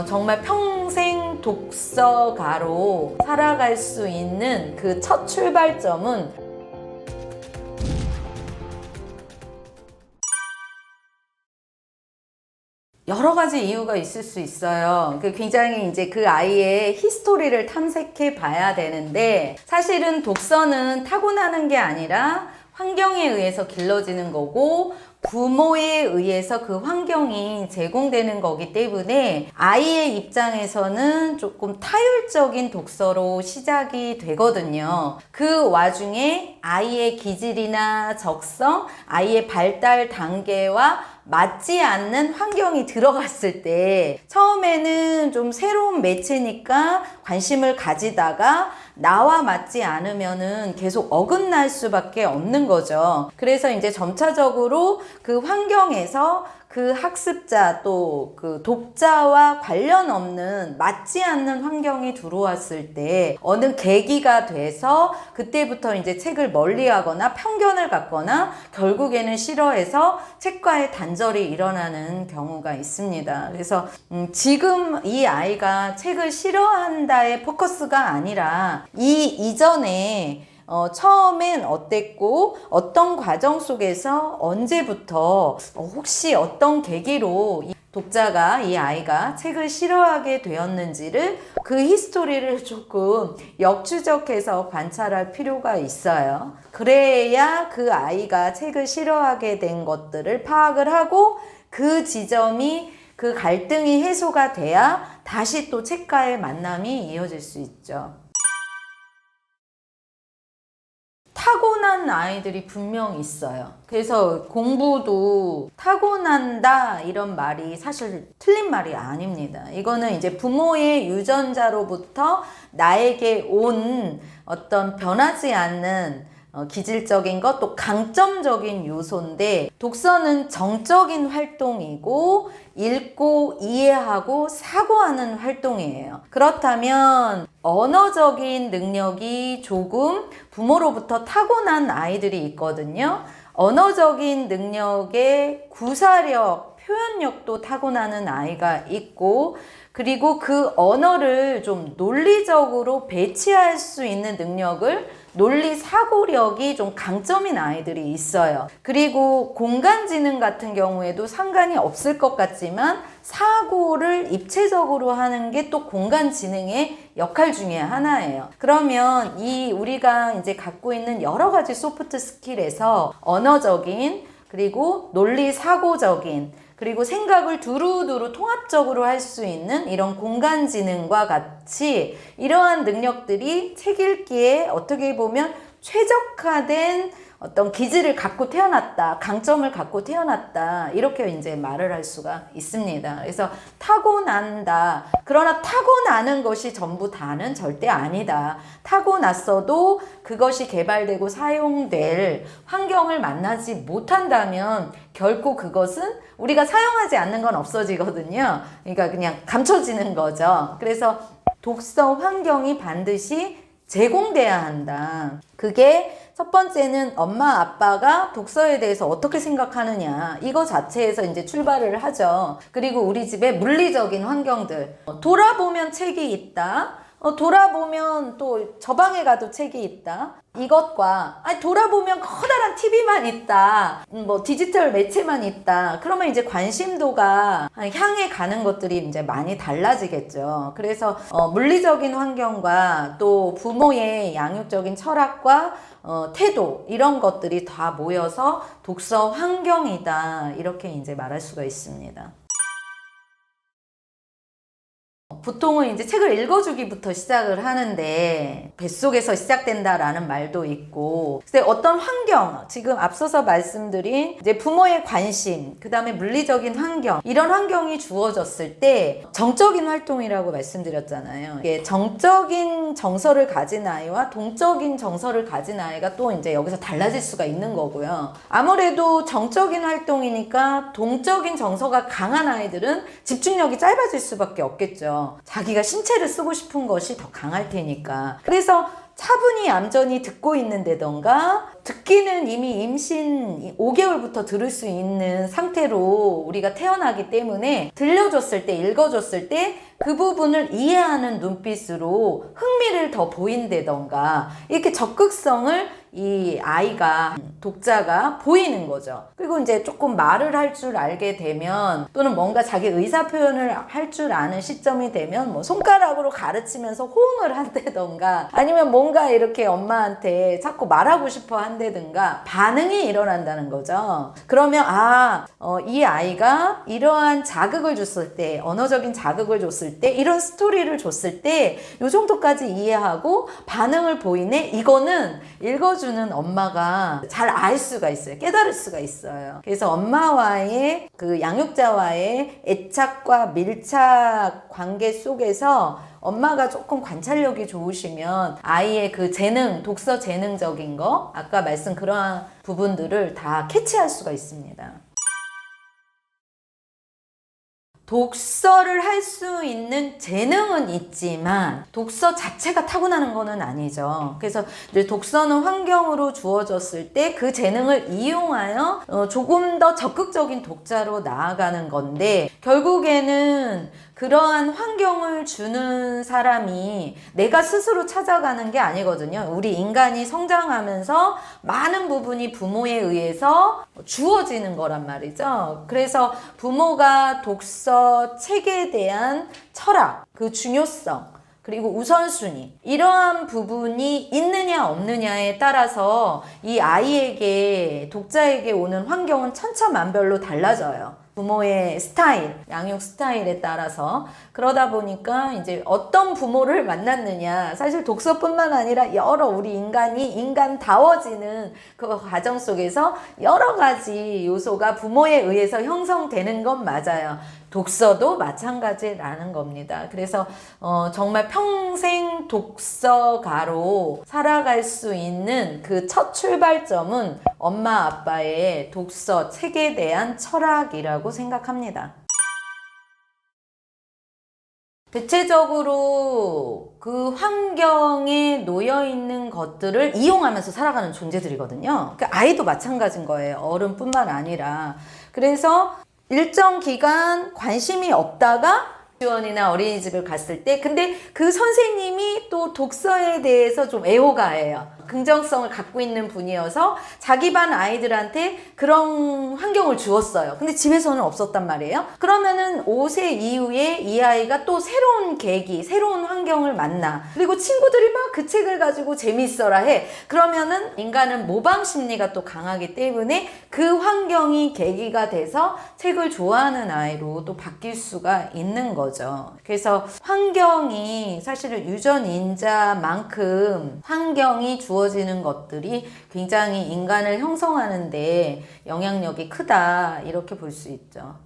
정말 평생 독서가로 살아갈 수 있는 그 첫 출발점은 여러 가지 이유가 있을 수 있어요. 굉장히 이제 그 아이의 히스토리를 탐색해 봐야 되는데, 사실은 독서는 타고나는 게 아니라 환경에 의해서 길러지는 거고, 부모에 의해서 그 환경이 제공되는 거기 때문에 아이의 입장에서는 조금 타율적인 독서로 시작이 되거든요. 그 와중에 아이의 기질이나 적성, 아이의 발달 단계와 맞지 않는 환경이 들어갔을 때 처음에는 좀 새로운 매체니까 관심을 가지다가 나와 맞지 않으면은 계속 어긋날 수밖에 없는 거죠. 그래서 이제 점차적으로 그 환경에서 그 학습자 또 그 독자와 관련 없는 맞지 않는 환경이 들어왔을 때 어느 계기가 돼서 그때부터 이제 책을 멀리하거나 편견을 갖거나 결국에는 싫어해서 책과의 단절이 일어나는 경우가 있습니다. 그래서 지금 이 아이가 책을 싫어한다의 포커스가 아니라 이 이전에 처음엔 어땠고 어떤 과정 속에서 언제부터 혹시 어떤 계기로 이 독자가 이 아이가 책을 싫어하게 되었는지를 그 히스토리를 조금 역추적해서 관찰할 필요가 있어요. 그래야 그 아이가 책을 싫어하게 된 것들을 파악을 하고 그 지점이 그 갈등이 해소가 돼야 다시 또 책과의 만남이 이어질 수 있죠. 타고난 아이들이 분명 있어요. 그래서 공부도 타고난다 이런 말이 사실 틀린 말이 아닙니다. 이거는 이제 부모의 유전자로부터 나에게 온 어떤 변하지 않는 기질적인 것, 또 강점적인 요소인데, 독서는 정적인 활동이고 읽고 이해하고 사고하는 활동이에요. 그렇다면 언어적인 능력이 조금 부모로부터 타고난 아이들이 있거든요. 언어적인 능력의 구사력, 표현력도 타고나는 아이가 있고, 그리고 그 언어를 좀 논리적으로 배치할 수 있는 능력을, 논리 사고력이 좀 강점인 아이들이 있어요. 그리고 공간지능 같은 경우에도 상관이 없을 것 같지만 사고를 입체적으로 하는 게 또 공간지능의 역할 중에 하나예요. 그러면 이 우리가 이제 갖고 있는 여러 가지 소프트 스킬에서 언어적인, 그리고 논리 사고적인, 그리고 생각을 두루두루 통합적으로 할 수 있는 이런 공간지능과 같이 이러한 능력들이 책 읽기에 어떻게 보면 최적화된 어떤 기질을 갖고 태어났다, 강점을 갖고 태어났다, 이렇게 이제 말을 할 수가 있습니다. 그래서 타고난다. 그러나 타고나는 것이 전부 다는 절대 아니다. 타고났어도 그것이 개발되고 사용될 환경을 만나지 못한다면 결코 그것은 우리가 사용하지 않는 건 없어지거든요. 그러니까 그냥 감춰지는 거죠. 그래서 독서 환경이 반드시 제공돼야 한다. 그게 첫 번째는 엄마 아빠가 독서에 대해서 어떻게 생각하느냐, 이거 자체에서 이제 출발을 하죠. 그리고 우리 집의 물리적인 환경들, 돌아보면 책이 있다, 돌아보면 또 저 방에 가도 책이 있다, 이것과 돌아보면 커다란 TV만 있다, 뭐 디지털 매체만 있다, 그러면 이제 관심도가 향해 가는 것들이 이제 많이 달라지겠죠. 그래서 물리적인 환경과 또 부모의 양육적인 철학과 태도, 이런 것들이 다 모여서 독서 환경이다, 이렇게 이제 말할 수가 있습니다. 보통은 이제 책을 읽어주기부터 시작을 하는데 뱃속에서 시작된다라는 말도 있고, 근데 어떤 환경, 지금 앞서서 말씀드린 이제 부모의 관심, 그 다음에 물리적인 환경, 이런 환경이 주어졌을 때 정적인 활동이라고 말씀드렸잖아요. 이게 정적인 정서를 가진 아이와 동적인 정서를 가진 아이가 또 이제 여기서 달라질 수가 있는 거고요. 아무래도 정적인 활동이니까 동적인 정서가 강한 아이들은 집중력이 짧아질 수밖에 없겠죠. 자기가 신체를 쓰고 싶은 것이 더 강할 테니까. 그래서 차분히 얌전히 듣고 있는다던가 듣기는 이미 임신 5개월부터 들을 수 있는 상태로 우리가 태어나기 때문에 들려줬을 때, 읽어줬을 때 그 부분을 이해하는 눈빛으로 흥미를 더 보인다던가 이렇게 적극성을 이 아이가, 독자가 보이는 거죠. 그리고 이제 조금 말을 할 줄 알게 되면 또는 뭔가 자기 의사 표현을 할 줄 아는 시점이 되면 뭐 손가락으로 가르치면서 호응을 한다던가 아니면 뭔가 이렇게 엄마한테 자꾸 말하고 싶어 한다든가 반응이 일어난다는 거죠. 그러면 이 아이가 이러한 자극을 줬을 때, 언어적인 자극을 줬을 때, 이런 스토리를 줬을 때 이 정도까지 이해하고 반응을 보이네? 이거는 읽어주는 엄마가 잘 알 수가 있어요. 깨달을 수가 있어요. 그래서 엄마와의 그 양육자와의 애착과 밀착 관계 속에서 엄마가 조금 관찰력이 좋으시면 아이의 그 재능, 독서 재능적인 거, 아까 말씀 그러한 부분들을 다 캐치할 수가 있습니다. 독서를 할 수 있는 재능은 있지만 독서 자체가 타고나는 거는 아니죠. 그래서 이제 독서는 환경으로 주어졌을 때 그 재능을 이용하여 조금 더 적극적인 독자로 나아가는 건데 결국에는 그러한 환경을 주는 사람이 내가 스스로 찾아가는 게 아니거든요. 우리 인간이 성장하면서 많은 부분이 부모에 의해서 주어지는 거란 말이죠. 그래서 부모가 독서, 책에 대한 철학, 그 중요성, 그리고 우선순위 이러한 부분이 있느냐 없느냐에 따라서 이 아이에게, 독자에게 오는 환경은 천차만별로 달라져요. 부모의 스타일, 양육 스타일에 따라서. 그러다 보니까 이제 어떤 부모를 만났느냐, 사실 독서뿐만 아니라 여러 우리 인간이 인간다워지는 그 과정 속에서 여러 가지 요소가 부모에 의해서 형성되는 건 맞아요. 독서도 마찬가지라는 겁니다. 그래서 정말 평생 독서가로 살아갈 수 있는 그 첫 출발점은 엄마 아빠의 독서, 책에 대한 철학이라고 생각합니다. 대체적으로 그 환경에 놓여있는 것들을 이용하면서 살아가는 존재들이거든요. 그 아이도 마찬가지인 거예요. 어른뿐만 아니라. 그래서 일정 기간 관심이 없다가 유치원이나 어린이집을 갔을 때 근데 그 선생님이 또 독서에 대해서 좀 애호가예요. 긍정성을 갖고 있는 분이어서 자기 반 아이들한테 그런 환경을 주었어요. 근데 집에서는 없었단 말이에요. 그러면은 5세 이후에 이 아이가 또 새로운 계기, 새로운 환경을 만나. 그리고 친구들이 막 그 책을 가지고 재미있어라 해. 그러면은 인간은 모방 심리가 또 강하기 때문에 그 환경이 계기가 돼서 책을 좋아하는 아이로 또 바뀔 수가 있는 거죠. 그래서 환경이 사실은 유전인자만큼 환경이 주어지는 것들이 굉장히 인간을 형성하는 데 영향력이 크다 이렇게 볼 수 있죠.